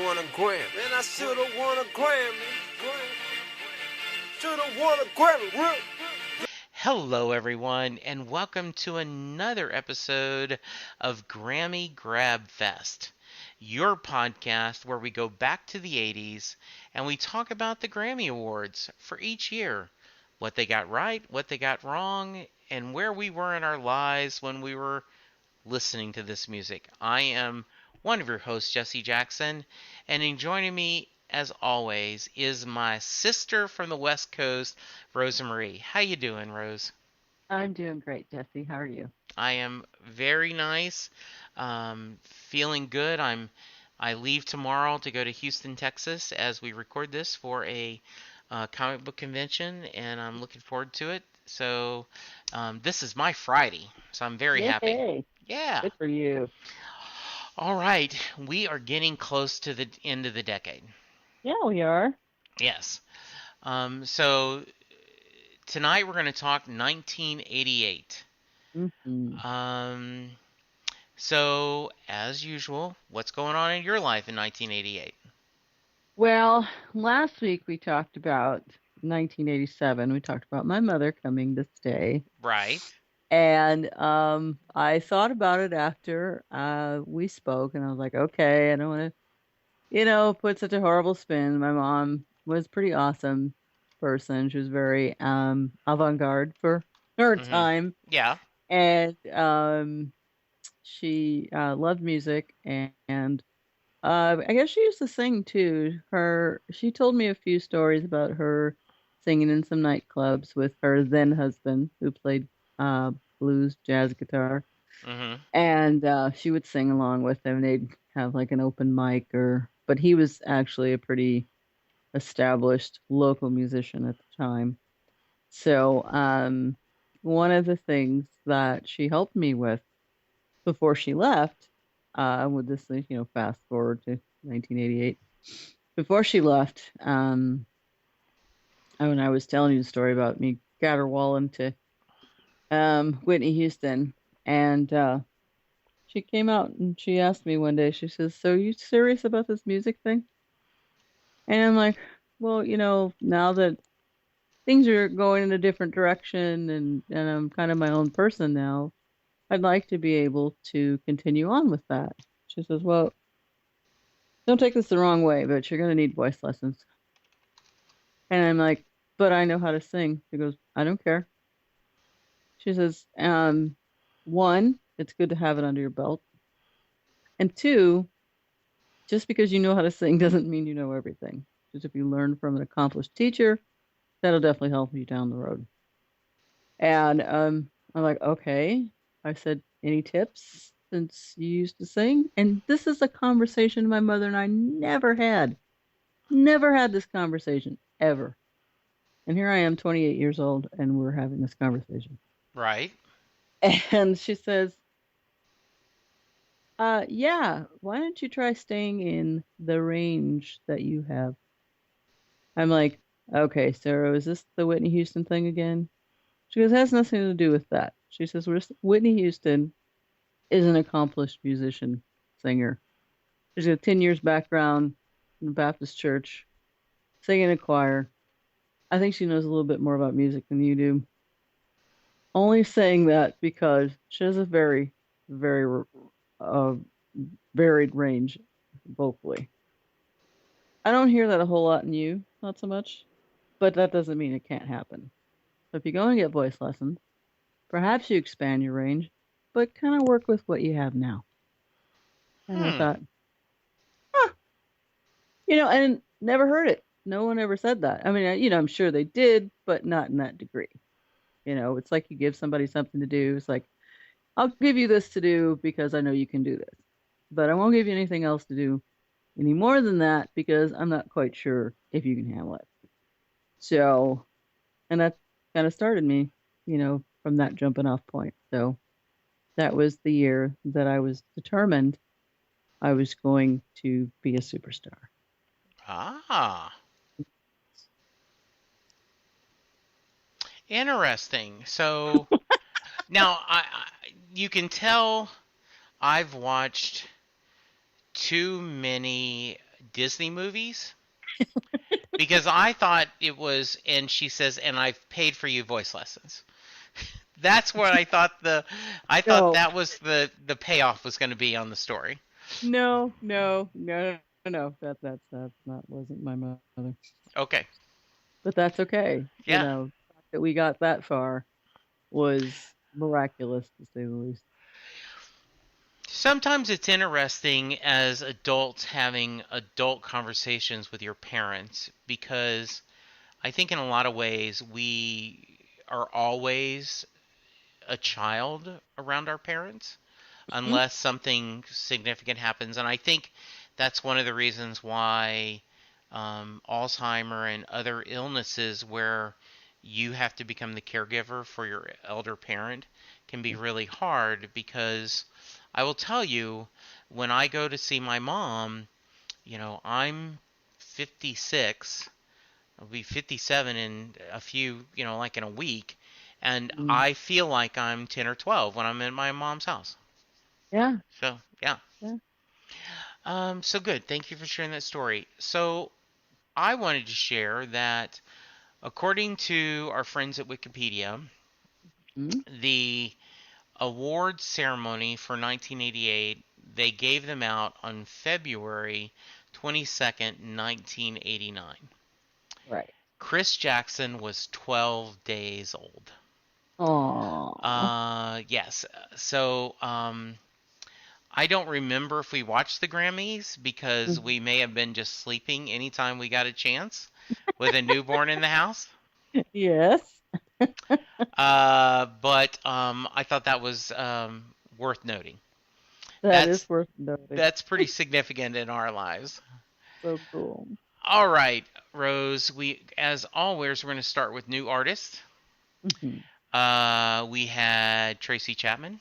won a Grammy. Man, I should have won a Grammy. Should have won a Grammy. Hello, everyone, and welcome to another episode of Grammy Grab Fest, your podcast where we go back to the 80s and we talk about the Grammy Awards for each year, what they got right, what they got wrong, and where we were in our lives when we were listening to this music. I am one of your hosts, Jesse Jackson, and in joining me, as always, is my sister from the West Coast, Rosa Marie. How you doing, Rose? I'm doing great, Jesse. How are you? I am very nice, feeling good. I leave tomorrow to go to Houston, Texas, as we record this for a comic book convention, and I'm looking forward to it. So this is my Friday, so I'm very happy. Yay! Yeah. Good for you. All right, we are getting close to the end of the decade. Yeah, we are. Yes. So tonight we're going to talk 1988. hmm Um, so as usual, what's going on in your life in 1988? Well, last week we talked about 1987. We talked about my mother coming to stay. Right. And I thought about it after we spoke, and I was like, okay, I don't want to, put such a horrible spin. My mom was a pretty awesome person. She was very avant-garde for her Mm-hmm. time. Yeah. And she loved music, and I guess she used to sing too. She told me a few stories about her singing in some nightclubs with her then husband, who played uh, blues jazz guitar, Mm-hmm. and she would sing along with him. They'd have like an open mic, but he was actually a pretty established local musician at the time. So one of the things that she helped me with before she left, with this, fast forward to 1988. Before she left, when I was telling you the story about me caterwauling to Whitney Houston, and she came out and she asked me one day, she says, "So you serious about this music thing?" And I'm like, "Well, now that things are going in a different direction and I'm kind of my own person now, I'd like to be able to continue on with that." She says, "Well, don't take this the wrong way, but you're going to need voice lessons." And I'm like, "But I know how to sing." She goes, "I don't care." She says, one, it's good to have it under your belt. And two, just because you know how to sing doesn't mean you know everything. Just if you learn from an accomplished teacher, that'll definitely help you down the road. And I'm like, okay. I said, "Any tips since you used to sing?" And this is a conversation my mother and I never had. Never had this conversation ever. And here I am, 28 years old, and we're having this conversation. Right. And she says, yeah, why don't you try staying in the range that you have?" I'm like, "Okay, Sarah, is this the Whitney Houston thing again?" She goes, "Has nothing to do with that." She says, "Whitney Houston is an accomplished musician, singer. She's got 10 years background in the Baptist church, singing in a choir. I think she knows a little bit more about music than you do." Only saying that because she has a very, very uh, varied range vocally. I don't hear that a whole lot in you, not so much, but that doesn't mean it can't happen. So if you go and get voice lessons, perhaps you expand your range, but kind of work with what you have now. And I Hmm. thought, huh, and never heard it. No one ever said that. I mean, I'm sure they did, but not in that degree. It's like you give somebody something to do. It's like, "I'll give you this to do because I know you can do this, but I won't give you anything else to do any more than that because I'm not quite sure if you can handle it." So, and that kind of started me, from that jumping off point. So that was the year that I was determined I was going to be a superstar. Ah. Interesting. So now you can tell I've watched too many Disney movies because I thought it was, and she says, and I've paid for you voice lessons. That's what I thought No, that was the payoff was going to be on the story. no, no, no, no. That's not wasn't my mother. Okay. But that's okay. Yeah. The fact that we got that far was miraculous to say the least. Sometimes it's interesting as adults having adult conversations with your parents because I think in a lot of ways we are always a child around our parents Mhm. unless something significant happens. And I think that's one of the reasons why Alzheimer and other illnesses where you have to become the caregiver for your elder parent can be really hard because I will tell you, when I go to see my mom, I'm 56. I'll be 57 in a few, like in a week, and Mm. I feel like I'm 10 or 12 when I'm in my mom's house. Yeah, So, yeah. yeah. So good. Thank you for sharing that story. So, I wanted to share that according to our friends at Wikipedia, Mm. the award ceremony for 1988, they gave them out on February 22nd, 1989. Right. Chris Jackson was 12 days old. Aw. Yes. So, I don't remember if we watched the Grammys because Mhm. we may have been just sleeping anytime we got a chance with a newborn in the house. Yes, But I thought that was worth noting. that That's is worth noting. that's pretty significant in our lives. So cool. All right, Rose. We, as always, we're going to start with new artists. Hmm. We had Tracy Chapman,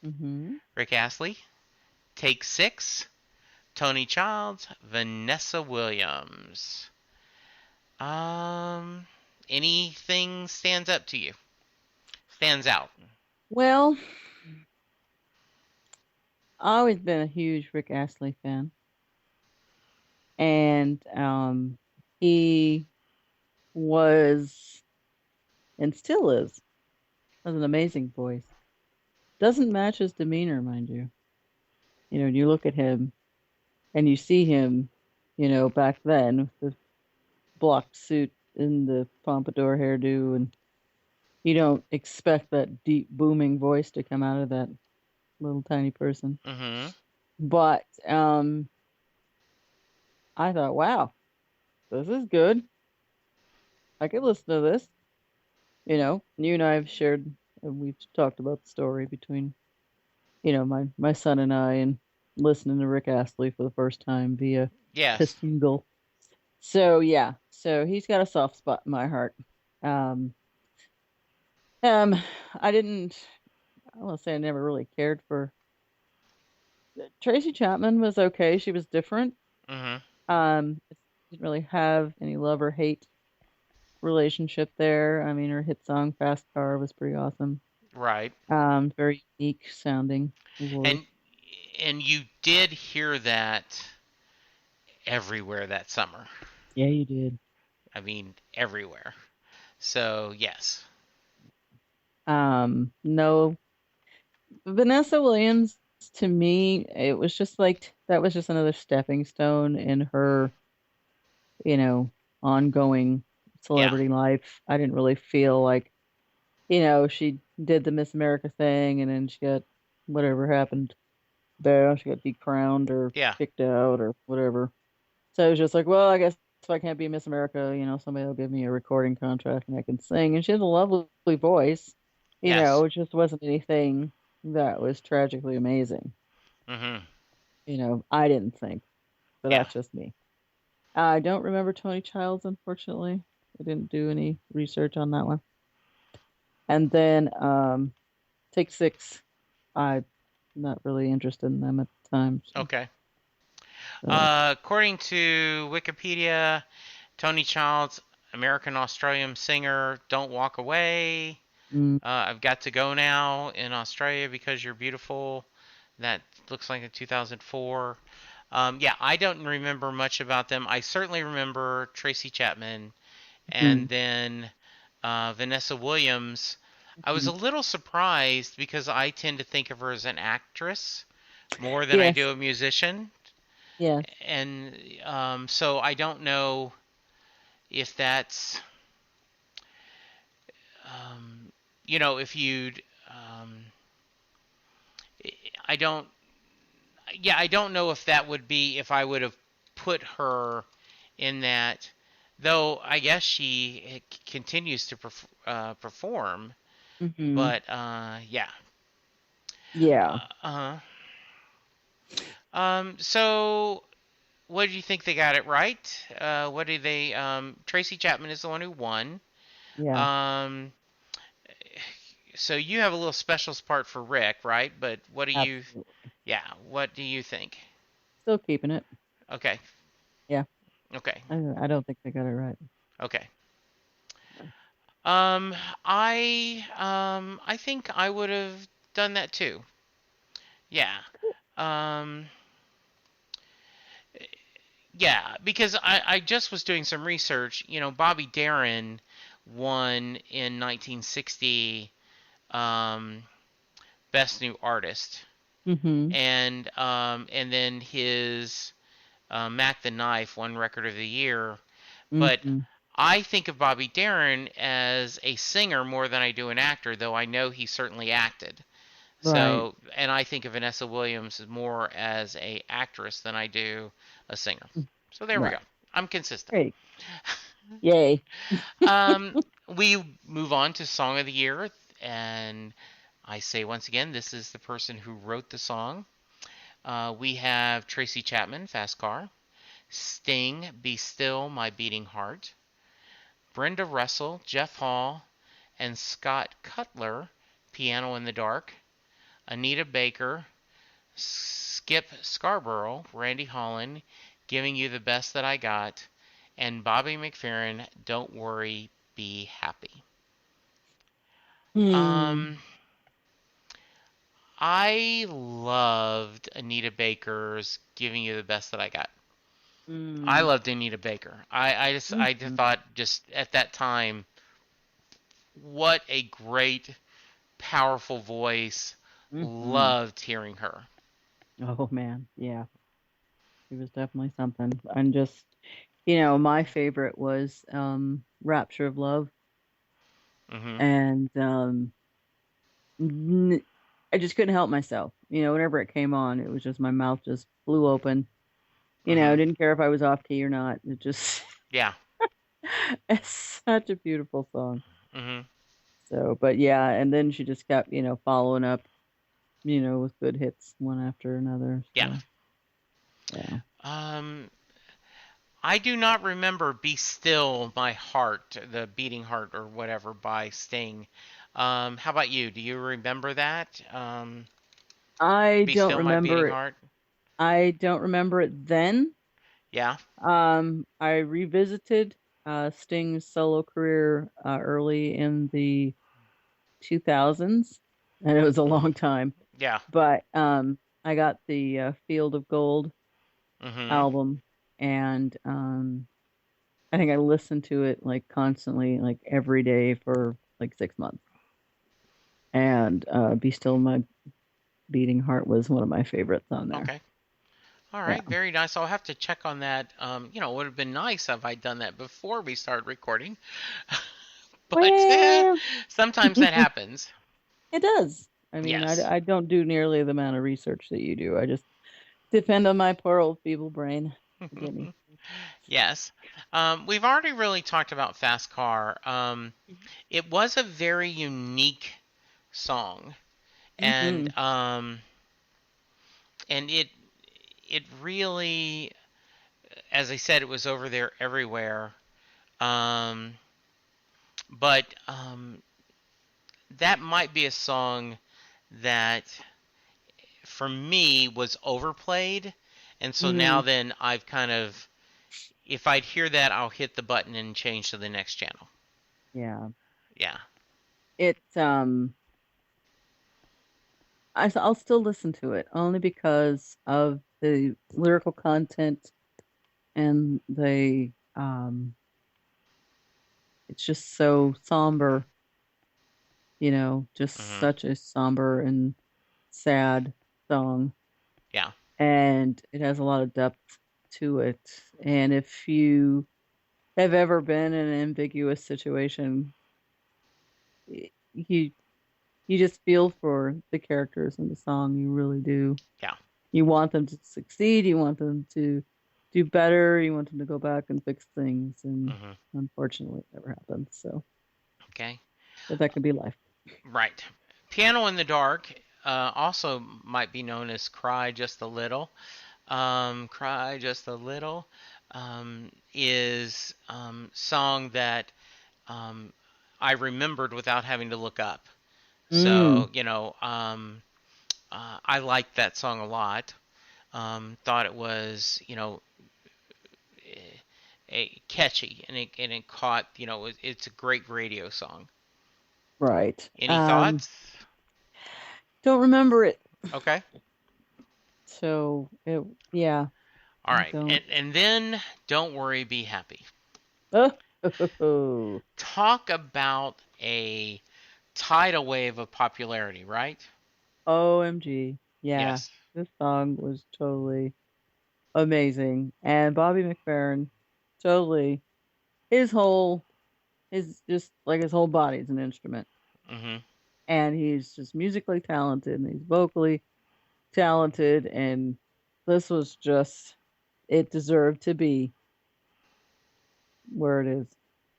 Hmm. Rick Astley, Take Six, Tony Childs, Vanessa Williams. Um, anything stands up to you? Stands out? Well, I've always been a huge Rick Astley fan, and he was and still is has an amazing voice. Doesn't match his demeanor, mind you. You look at him and you see him, back then with the blocked suit and the pompadour hairdo, and you don't expect that deep booming voice to come out of that little tiny person. Mm-hmm. But I thought, wow, this is good. I could listen to this. You and I have shared, and we've talked about the story between, my son and I, and listening to Rick Astley for the first time via a Yes. single. So yeah, so he's got a soft spot in my heart. Um, um, I didn't. I want to say I never really cared for Tracy Chapman. Was okay. She was different. Mm-hmm. Didn't really have any love or hate relationship there. I mean, her hit song "Fast Car" was pretty awesome. Right. Very unique sounding And voice. and you did hear that everywhere that summer. Yeah, you did. I mean, everywhere. So yes. No, Vanessa Williams, to me, it was just like that was just another stepping stone in her, you know, ongoing Yeah. celebrity life. I didn't really feel like, she did the Miss America thing and then she got whatever happened there. She got decrowned or Yeah. kicked out or whatever. So it was just like, well, I guess if I can't be Miss America, somebody will give me a recording contract and I can sing. And she has a lovely voice. Yes. It just wasn't anything that was tragically amazing. Mm-hmm. I didn't think, but Yeah. that's just me. I don't remember Tony Childs, unfortunately. I didn't do any research on that one. And then Take Six, I'm not really interested in them at the time. So, Okay. so According to Wikipedia, Tony Childs, American Australian singer, Don't Walk Away. mm, I've got to go now in Australia because you're beautiful. That looks like a 2004. Yeah, I don't remember much about them. I certainly remember Tracy Chapman and Mhm. then Vanessa Williams. I was a Mhm. little surprised because I tend to think of her as an actress more than I Yes. do a musician, Yes. and so I don't know if that's, um, if you'd, I don't, yeah, I don't know if that would be if I would have put her in that. Though I guess she continues to perform, Mhm. but yeah. Yeah. Uh, so what do you think they got it right? What do they? Tracy Chapman is the one who won. Yeah. Um, so you have a little special part for Rick, right? But what do you? Absolutely. Yeah, what do you think? Still keeping it. Okay, Yeah. okay, I don't think they got it right. okay. No. Um, I think I would have done that too. Yeah. Um, yeah, because I just was doing some research. Bobby Darin won in 1960 um, Best New Artist, Mhm. and then his Mac the Knife won Record of the Year. But Mhm. I think of Bobby Darin as a singer more than I do an actor, though I know he certainly acted. Right. So, and I think of Vanessa Williams more as a actress than I do a singer. Mm. So there we go. Right. I'm consistent. Great. Yay. um, we move on to Song of the Year, and I say once again, this is the person who wrote the song. We have Tracy Chapman, Fast Car, Sting, Be Still, My Beating Heart, Brenda Russell, Jeff Hall, and Scott Cutler, Piano in the Dark, Anita Baker, Skip Scarborough, Randy Holland, Giving You the Best That I Got, and Bobby McFerrin, Don't Worry, Be Happy. Hmm. Um, I loved Anita Baker's Giving You the Best That I Got. I Mm. loved Anita Baker. I just Mhm. thought just at that time, what a great, powerful voice. Mhm. Loved hearing her. Oh man. Yeah. He was definitely something. And just, my favorite was Rapture of Love. Hmm. And n- I just couldn't help myself. Whenever it came on, it was just my mouth just flew open. I Hmm. didn't care if I was off key or not. It just Yeah. it's such a beautiful song. Hmm. So, but yeah, and then she just kept, following up, with good hits one after another. Yeah. So, yeah. Um, I do not remember "Be Still My Heart," the beating heart or whatever by Sting. How about you? Do you remember that? I "Be don't Still My Beating remember it. Heart." I don't remember it then. Yeah. I revisited Sting's solo career early in the 2000s, and it was a Hmm. long time. Yeah. But I got the Field of Gold Hmm. album, and I think I listened to it like constantly, like every day for like 6 months. And "Be Still My Beating Heart" was one of my favorites on there. Okay. All Yeah. right. Very nice. I'll have to check on that. It would have been nice if I'd done that before we started recording, but Well, sometimes that happens. it does. I mean, Yes. I don't do nearly the amount of research that you do. I just depend on my poor old feeble brain. Forgive me. Yes. We've already really talked about Fast Car. It was a very unique song, and Mm-hmm. it really, as I said, it was over there everywhere. Um, but that might be a song that, for me, was overplayed, and so now Mm, then I've kind of, if I'd hear that, I'll hit the button and change to the next channel. yeah. Yeah. It's I'll still listen to it only because of the lyrical content and it's just so somber, just Mhm. such a somber and sad song. Yeah. And it has a lot of depth to it. And if you have ever been in an ambiguous situation, you you just feel for the characters in the song. You really do. Yeah. You want them to succeed. You want them to do better. You want them to go back and fix things. And Mhm. unfortunately, it never happens. So, Okay. but that could be life. Right. Piano in the Dark also might be known as Cry Just a Little. Cry Just a Little is song that um, I remembered without having to look up. Mm, So, I liked that song a lot. Thought it was, catchy and it caught, it's a great radio song. right. Any thoughts? Don't remember it. Okay. So yeah, All I right. don't. And then Don't Worry, Be Happy. Oh, Talk about a tidal wave of popularity, right? OMG. Yeah, Yes. this song was totally amazing. And Bobby McFerrin, totally, his whole, just like his whole body is an instrument. Mhm. And he's just musically talented and he's vocally talented. And this was just, it deserved to be where it is.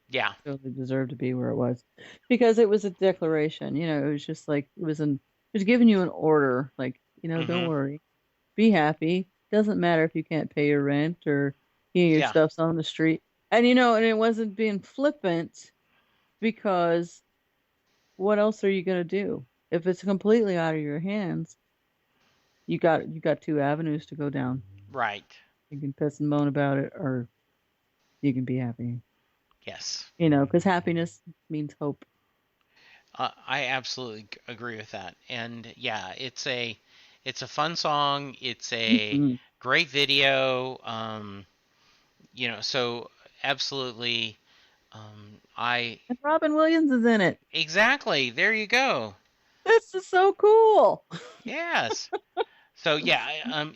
Yeah. Totally deserved to be where it was because it was a declaration. It was just like it was giving you an order, like don't Mhm. worry, be happy. Doesn't matter if you can't pay your rent or your Yeah. stuff's on the street, and and it wasn't being flippant because what else are you gonna do if it's completely out of your hands? You got two avenues to go down. Right. You can piss and moan about it, or you can be happy. Yes. Because happiness means hope. I absolutely agree with that. And yeah, it's a fun song. It's a Mhm. great video. So absolutely. I And Robin Williams is in it. exactly. There you go. This is so cool. Yes. So yeah,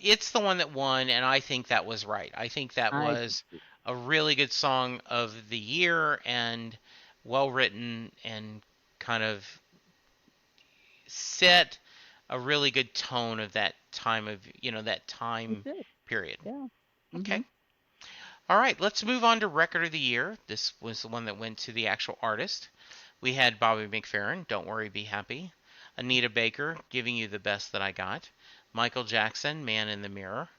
it's the one that won, and I think that was right. I think that I do was too. a really good song of the year and well written and kind of set a really good tone of that time of that It time did. period. Yeah. Okay. Mhm. All right, let's move on to record of the year. This was the one that went to the actual artist. We had Bobby McFerrin, Don't Worry, Be Happy. Anita Baker, Giving You the Best That I Got. Michael Jackson, Man in the Mirror.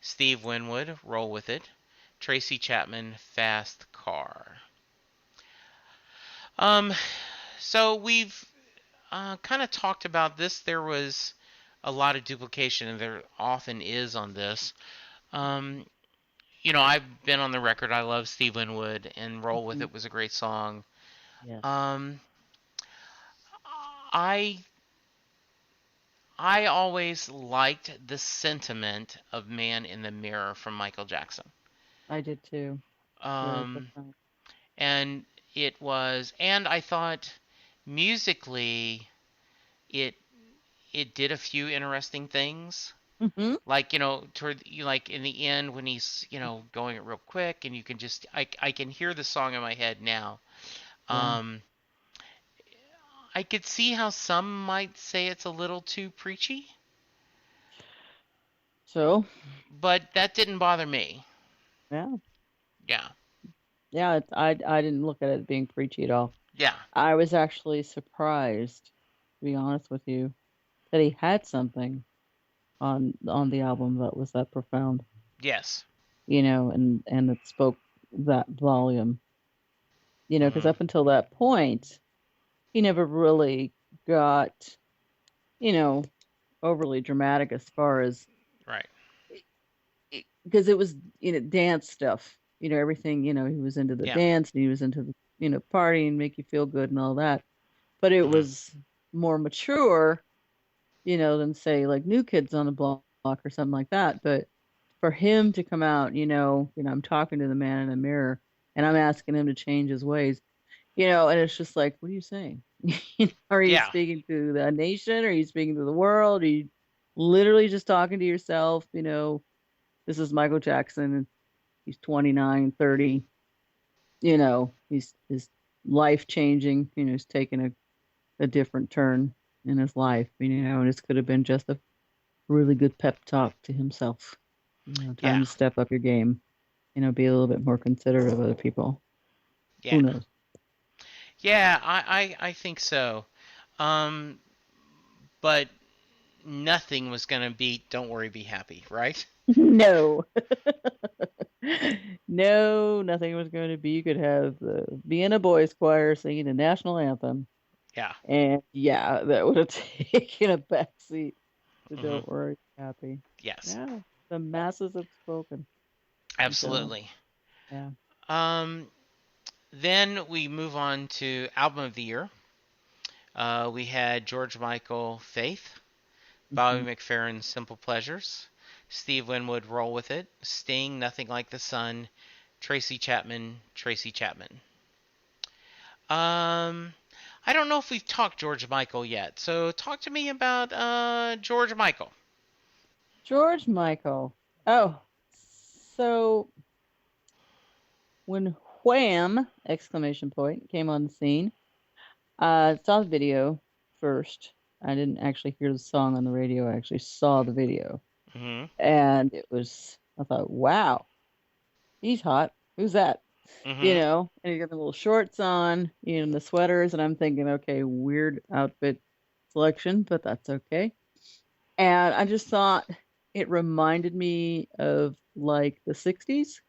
Steve Winwood, Roll With It. Tracy Chapman, Fast Car. Um, so we've kind of talked about this. There was a lot of duplication, and there often is on this. Um, I've been on the record. I love Steve Winwood, and Roll With Mhm. It was a great song. Yes. Um, I I always liked the sentiment of Man in the Mirror from Michael Jackson. I did too. It's very Um, profound. and and I thought musically it it did a few interesting things. Mhm. Like like in the end when he's going it real quick, and you can just I can hear the song in my head now. Yeah. Um, I could see how some might say it's a little too preachy, So, but that didn't bother me. yeah. Yeah, Yeah, I didn't look at it being preachy at all. yeah, I was actually surprised, to be honest with you, that he had something on the album that was that profound, yes, and that spoke that volume. Because hmm, up until that point, he never really got, you know, overly dramatic as far as right, because it was dance stuff, everything, he was into the yeah, dance and he was into the party and make you feel good and all that, but it hmm, was more mature, than say like New Kids on the Block or something like that. But for him to come out, I'm talking to the man in the mirror and I'm asking him to change his ways, and it's just like, what are you saying? Are you Yeah. speaking to the nation? Are you speaking to the world? Are you literally just talking to yourself? This is Michael Jackson and he's 29, 30, he's his life changing, he's taking a different turn in his life, and this could have been just a really good pep talk to himself. Time Yeah. to step up your game, be a little bit more considerate of other people. Yeah. Who knows? Yeah, I think so. Um, but nothing was gonna beat "Don't Worry, Be Happy," right? No. No, nothing was going to be. You could have being a boys choir singing the national anthem. Yeah. And yeah, that would have taken a backseat to Hmm. Don't Worry, Be Happy. Yes. Yeah, the masses have spoken. So, Absolutely. yeah. Um, then we move on to album of the year. We had George Michael, "Faith," Bobby Hmm. McFerrin, "Simple Pleasures," Steve Winwood, "Roll with It," Sting, "Nothing Like the Sun," Tracy Chapman, "Tracy Chapman." Um, I don't know if we've talked George Michael yet, so talk to me about George Michael. George Michael. Oh, so when Wham! Exclamation point came on the scene, saw the video first. I didn't actually hear the song on the radio. I actually saw the video. Mhm. And I thought, wow, he's hot. Who's that? Mhm. And he got the little shorts on, the sweaters. And I'm thinking, okay, weird outfit selection, but that's okay. And I just thought it reminded me of like the 60s.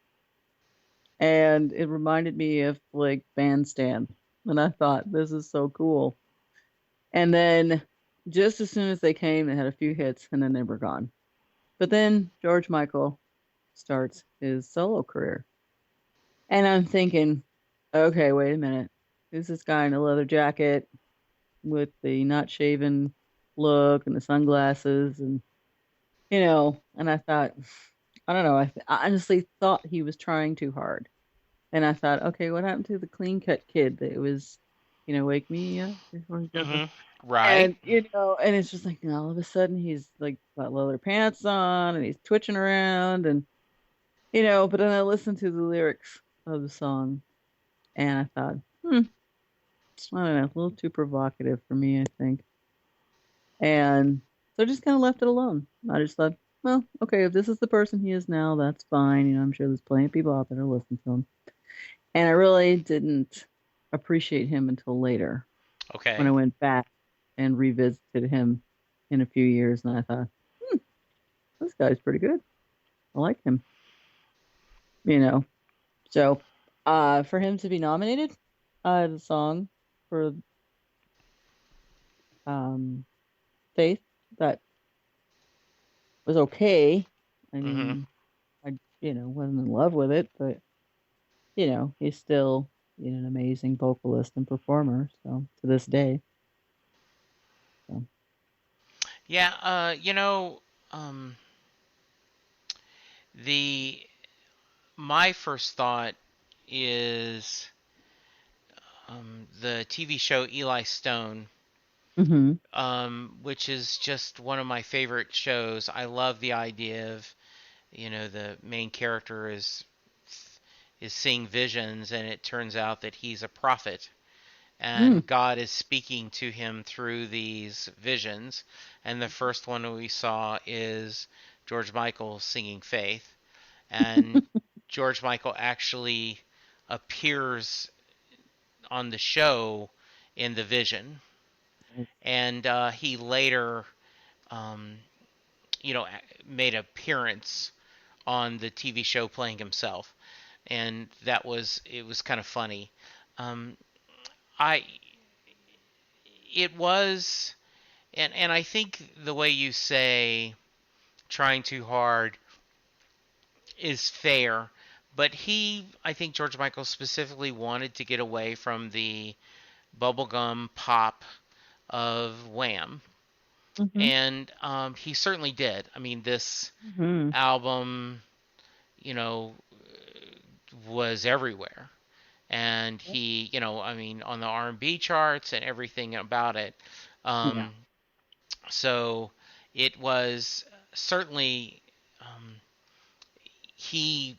And it reminded me of like Bandstand. And I thought, this is so cool. And then just as soon as they came, they had a few hits and then they were gone. But then George Michael starts his solo career. And I'm thinking, okay, wait a minute. Who's this guy in a leather jacket with the not shaven look and the sunglasses? And I thought, I don't know. I honestly thought he was trying too hard. And I thought, okay, what happened to the clean cut kid that was, wake me up before he goes. Mhm. Right. And it's just like all of a sudden he's like got leather pants on and he's twitching around but then I listened to the lyrics of the song and I thought, I don't know, a little too provocative for me, I think. And so I just kind of left it alone. I just thought, well, okay, if this is the person he is now, that's fine. I'm sure there's plenty of people out there to listen to him. And I really didn't appreciate him until later when I Okay. went back and revisited him in a few years and I thought, this guy's pretty good. I like him, you know. So, for him to be nominated, the song for um, Faith, that was okay. I Mhm. mean, I wasn't in love with it, but he's still an amazing vocalist and performer. So to this day, so. Yeah. Um, the my first thought is the TV show Eli Stone, Hmm. which is just one of my favorite shows. I love the idea of, the main character is seeing visions, and it turns out that he's a prophet, Mm. and God is speaking to him through these visions. And the first one we saw is George Michael singing "Faith," and George Michael actually appears on the show in the vision, and he later, um, made an appearance on the TV show playing himself, and it was kind of funny. Um, I it was, and I think the way you say trying too hard is fair, but I think George Michael specifically wanted to get away from the bubblegum pop of Wham, Mhm. and he certainly did. I mean, this Mhm. album, you know, was everywhere, and he, I mean, on the R&B charts and everything about it. Yeah. Um, so it was certainly he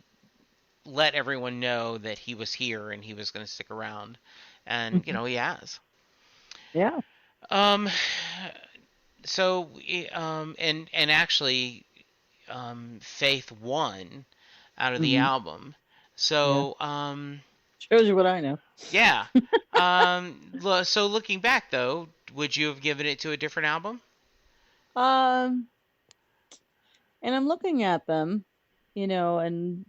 let everyone know that he was here and he was going to stick around, and Mhm. he has. Yeah. Um, so and actually, Faith won out of the Mhm. album. Yeah. So Shows you what I know. yeah. So looking back though, would you have given it to a different album? Um, and I'm looking at them, and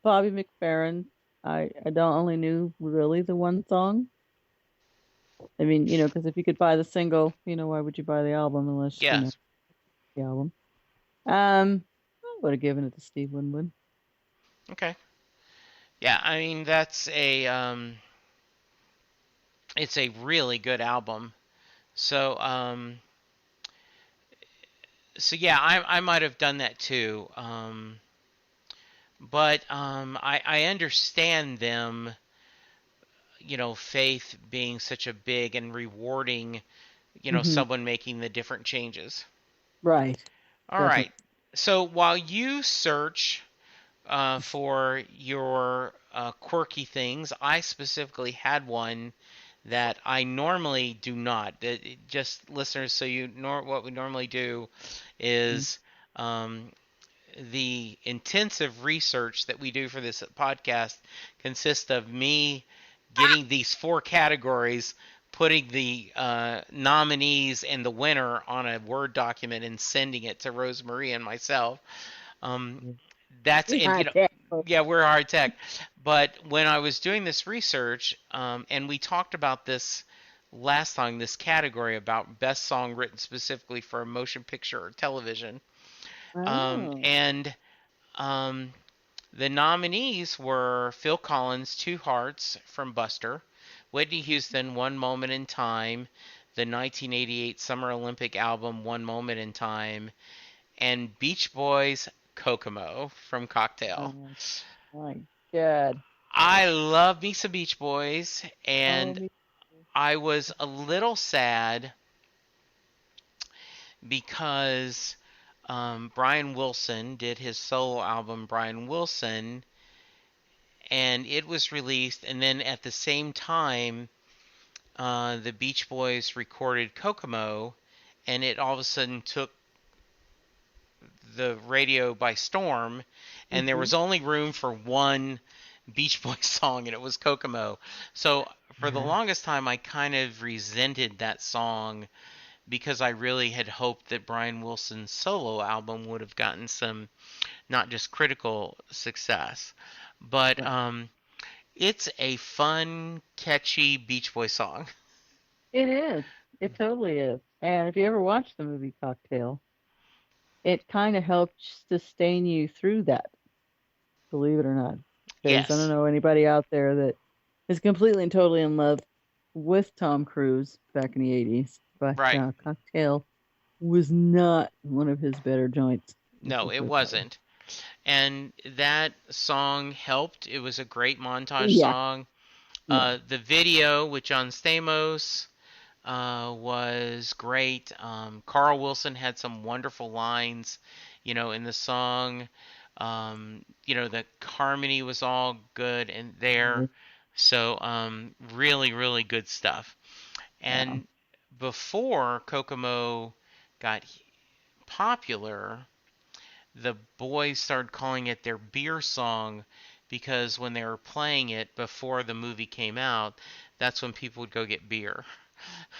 Bobby McFerrin. I don't only knew really the one song. I mean, because if you could buy the single, why would you buy the album unless Yes. the album? I would have given it to Steve Winwood. Okay. Yeah, I mean that's a it's a really good album. So so yeah, I might have done that too. But I understand them, Faith being such a big and rewarding, Hmm. someone making the different changes. Right. All Definitely. right. So while you search for your quirky things, I specifically had one that I normally do not. Just listeners, so what we normally do is um, the intensive research that we do for this podcast consists of me getting these four categories, putting the nominees and the winner on a Word document, and sending it to Rosemarie and myself. Um, Mhm. that's We and high tech folks. yeah, we're hard tech. But when I was doing this research, and we talked about this last time, this category about best song written specifically for a motion picture or television, Oh. and um, the nominees were Phil Collins' Two Hearts from Buster, Whitney Houston, One Moment in Time, the 1988 Summer Olympic album One Moment in Time, and Beach Boys' Kokomo from Cocktail. Oh my God. I love me some Beach Boys, Oh and me. I was a little sad because Brian Wilson did his solo album, Brian Wilson, and it was released, and then at the same time, the Beach Boys recorded Kokomo, and it all of a sudden took the radio by storm, and there Hmm. was only room for one Beach Boys song, and it was Kokomo. So for the Yeah. longest time, I kind of resented that song because I really had hoped that Brian Wilson's solo album would have gotten some not just critical success, but Right. it's a fun, catchy Beach Boy song. It is. It totally is. And if you ever watch the movie Cocktail, it kind of helps sustain you through that, believe it or not. Because I don't Yes, know anybody out there that is completely and totally in love with Tom Cruise back in the 80s, but right. Cocktail was not one of his better joints. Let's No, just it put it that way. wasn't. And that song helped. It was a great montage Yeah, song. yeah. The video with John Stamos was great. Carl Wilson had some wonderful lines, in the song. The harmony was all good and there. Yeah. So, really, really good stuff. Yeah. And before Kokomo got popular, the boys started calling it their beer song because when they were playing it before the movie came out, that's when people would go get beer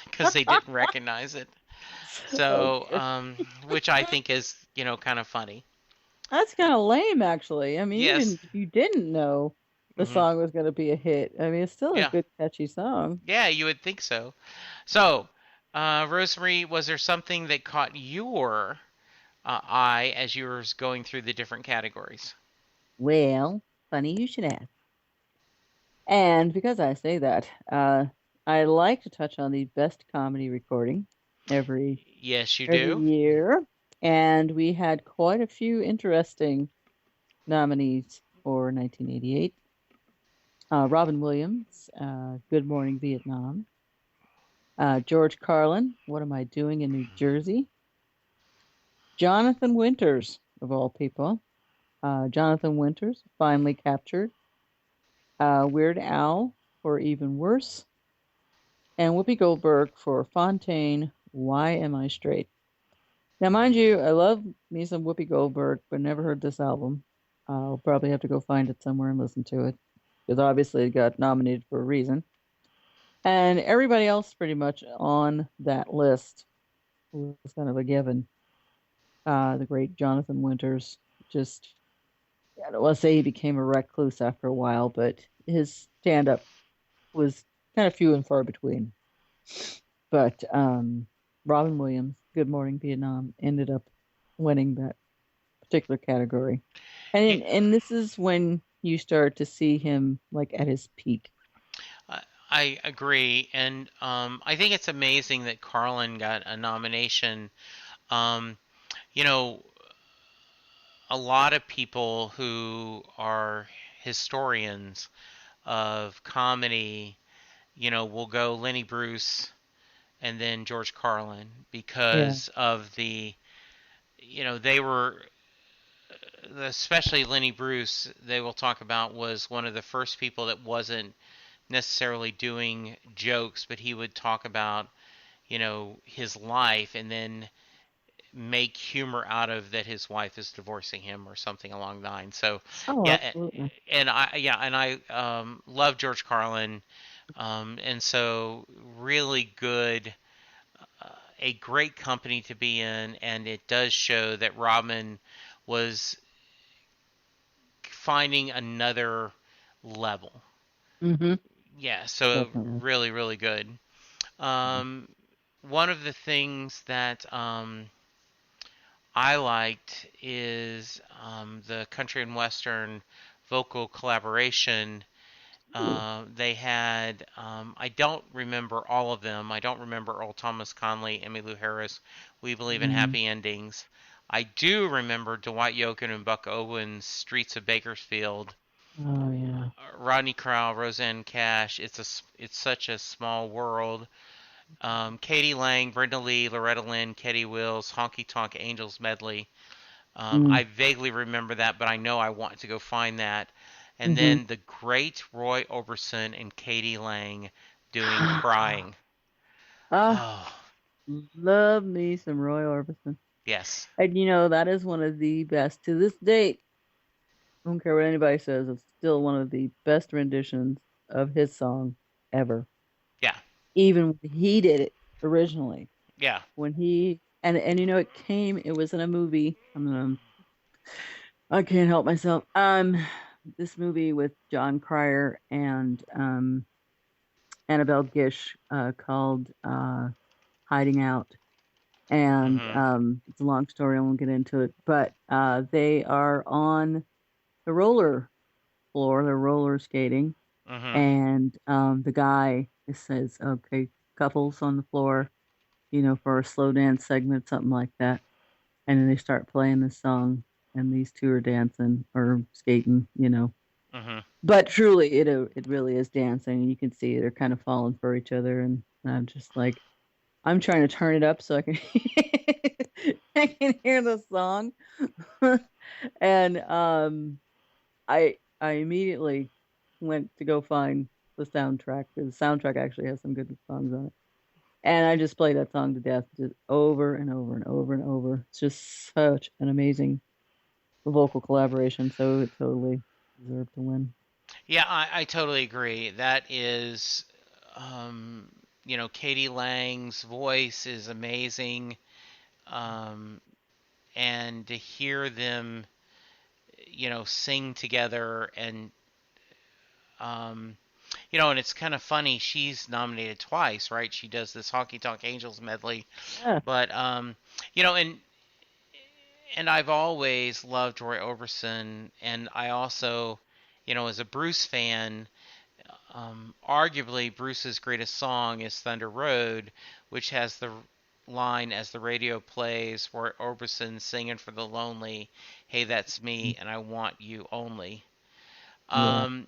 because they didn't recognize it. So, Okay. which I think is, kind of funny. That's kind of lame, actually. I mean, Yes. even if you didn't know the Hmm. song was going to be a hit, I mean, it's still a Yeah. good, catchy song. Yeah, you would think so. So, Rosemary, was there something that caught your eye as you were going through the different categories? Well, funny you should ask. And because I say that, I like to touch on the best comedy recording every Yes, you every do. year, and we had quite a few interesting nominees for 1988. Robin Williams, Good Morning Vietnam. George Carlin, What Am I Doing in New Jersey? Jonathan Winters, of all people. Jonathan Winters, Finally Captured. Weird Al for Even Worse. And Whoopi Goldberg for Fontaine, Why Am I Straight? Now, mind you, I love me some Whoopi Goldberg, but never heard this album. I'll probably have to go find it somewhere and listen to it because obviously it got nominated for a reason. And everybody else pretty much on that list was kind of a given. The great Jonathan Winters just, I don't want to say he became a recluse after a while, but his stand up was kind of few and far between. But Robin Williams, Good Morning Vietnam, ended up winning that particular category. Yeah, And this is when you start to see him like at his peak. I agree, and I think it's amazing that Carlin got a nomination. Um, you know, a lot of people who are historians of comedy, will go Lenny Bruce and then George Carlin Yeah. because of they were, especially Lenny Bruce, they will talk about was one of the first people that wasn't necessarily doing jokes, but he would talk about, his life and then make humor out of that his wife is divorcing him or something along the line. So, Oh, yeah, absolutely. and I love George Carlin, and so really good, a great company to be in, and it does show that Robin was finding another level. Mm-hmm. Yeah, so Definitely. really, really good. Um, One of the things that I liked is the country and western vocal collaboration. Ooh. They had, I don't remember all of them. I don't remember Earl Thomas Conley, Emmylou Harris, We Believe in Mm. Happy Endings. I do remember Dwight Yoakam and Buck Owens' Streets of Bakersfield, Oh, yeah. Rodney Crowell, Roseanne Cash. It's such a small world. Katie Lang, Brenda Lee, Loretta Lynn, Ketty Wills, Honky Tonk Angels medley. Mm. I vaguely remember that, but I know I want to go find that. And Mm-hmm. then the great Roy Orbison and Katie Lang doing Crying. Ah, Oh, love me some Roy Orbison. yes. And that is one of the best to this date. I don't care what anybody says, it's still one of the best renditions of his song ever. Yeah. Even when he did it originally. Yeah. When he and it was in a movie. I can't help myself. This movie with John Cryer and Annabelle Gish called Hiding Out. And Mhm. it's a long story, I won't get into it, but they are on the roller floor, they're roller skating, Mhm. and the guy says, okay, couples on the floor, for a slow dance segment, something like that. And then they start playing this song, and these two are dancing or skating. Mhm. But truly, it really is dancing. You can see they're kind of falling for each other, and I'm just like, I'm trying to turn it up so I can I can hear the song, and I immediately went to go find the soundtrack because the soundtrack actually has some good songs on it. And I just play that song to death, just over and over and over and over. It's just such an amazing vocal collaboration, so it totally deserved to win. Yeah, I totally agree. That is, um, Katie Lang's voice is amazing, um, and to hear them, sing together and um, and it's kind of funny. She's nominated twice, right? She does this Honky Tonk Angels medley, Yeah. but you know, and I've always loved Roy Orbison, and I also, as a Bruce fan, arguably Bruce's greatest song is Thunder Road, which has the line as the radio plays where Orbison singing for the lonely, "Hey, that's me, and I want you only." Yeah. Um,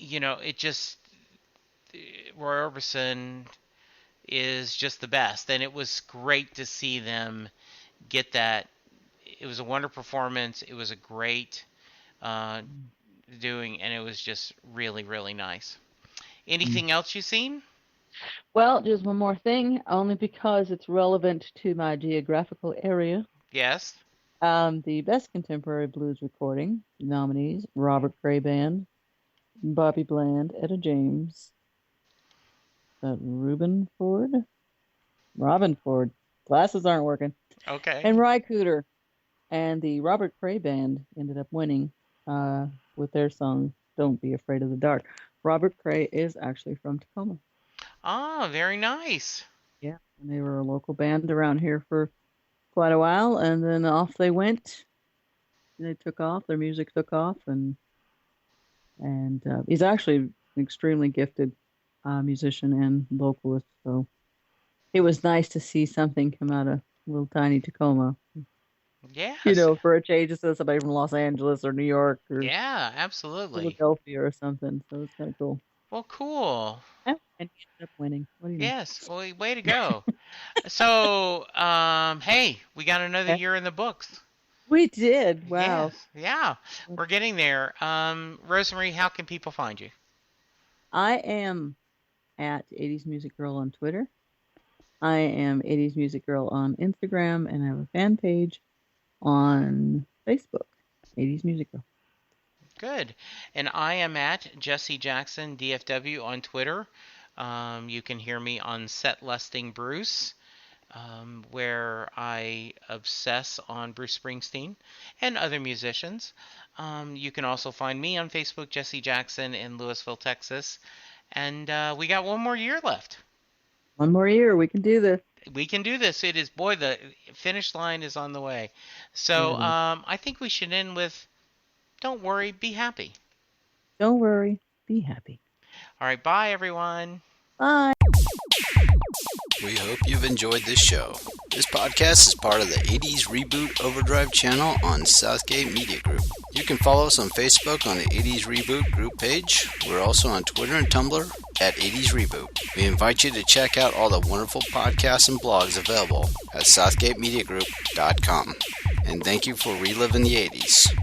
it just Roy Orbison is just the best, and it was great to see them get that. It was a wonderful performance. It was a great uh, doing, and it was just really, really nice. Mm. Anything else you've seen? Well, just one more thing, only because it's relevant to my geographical area. Yes. The Best Contemporary Blues Recording nominees: Robert Cray Band, Bobby Bland, Etta James, Reuben Ford, Robin Ford, glasses aren't working, Okay. and Ry Cooder. And the Robert Cray Band ended up winning with their song "Don't Be Afraid of the Dark." Robert Cray is actually from Tacoma. Ah, very nice. Yeah, and they were a local band around here for quite a while, and then off they went. They took off. Their music took off, and he's actually an extremely gifted musician and vocalist. So it was nice to see something come out of little tiny Tacoma. Yes. For a change, instead of somebody from Los Angeles or New York or Yeah, absolutely. Philadelphia or something. So it's kind of cool. Well, cool. Yeah, and he ended up winning. What do you know? Yes. Well, way to go. So, hey, we got another Okay. year in the books. We did. Yes. Wow. Yeah. We're getting there. Rosemary, how can people find you? I am at 80's Music Girl on Twitter. I am 80's Music Girl on Instagram, and I have a fan page on Facebook, 80's Music Girl. Good. And I am at Jesse Jackson DFW on Twitter. You can hear me on Set Lusting Bruce, where I obsess on Bruce Springsteen and other musicians. You can also find me on Facebook, Jesse Jackson in Louisville, Texas. And we got one more year left. One more year, we can do this. We can do this. It is, boy, the finish line is on the way. So I think we should end with, don't worry, be happy. Don't worry, be happy. All right, bye, everyone. Bye. We hope you've enjoyed this show. This podcast is part of the 80's Reboot Overdrive channel on Southgate Media Group. You can follow us on Facebook on the 80's Reboot group page. We're also on Twitter and Tumblr at 80's Reboot. We invite you to check out all the wonderful podcasts and blogs available at southgatemediagroup.com. And thank you for reliving the 80s.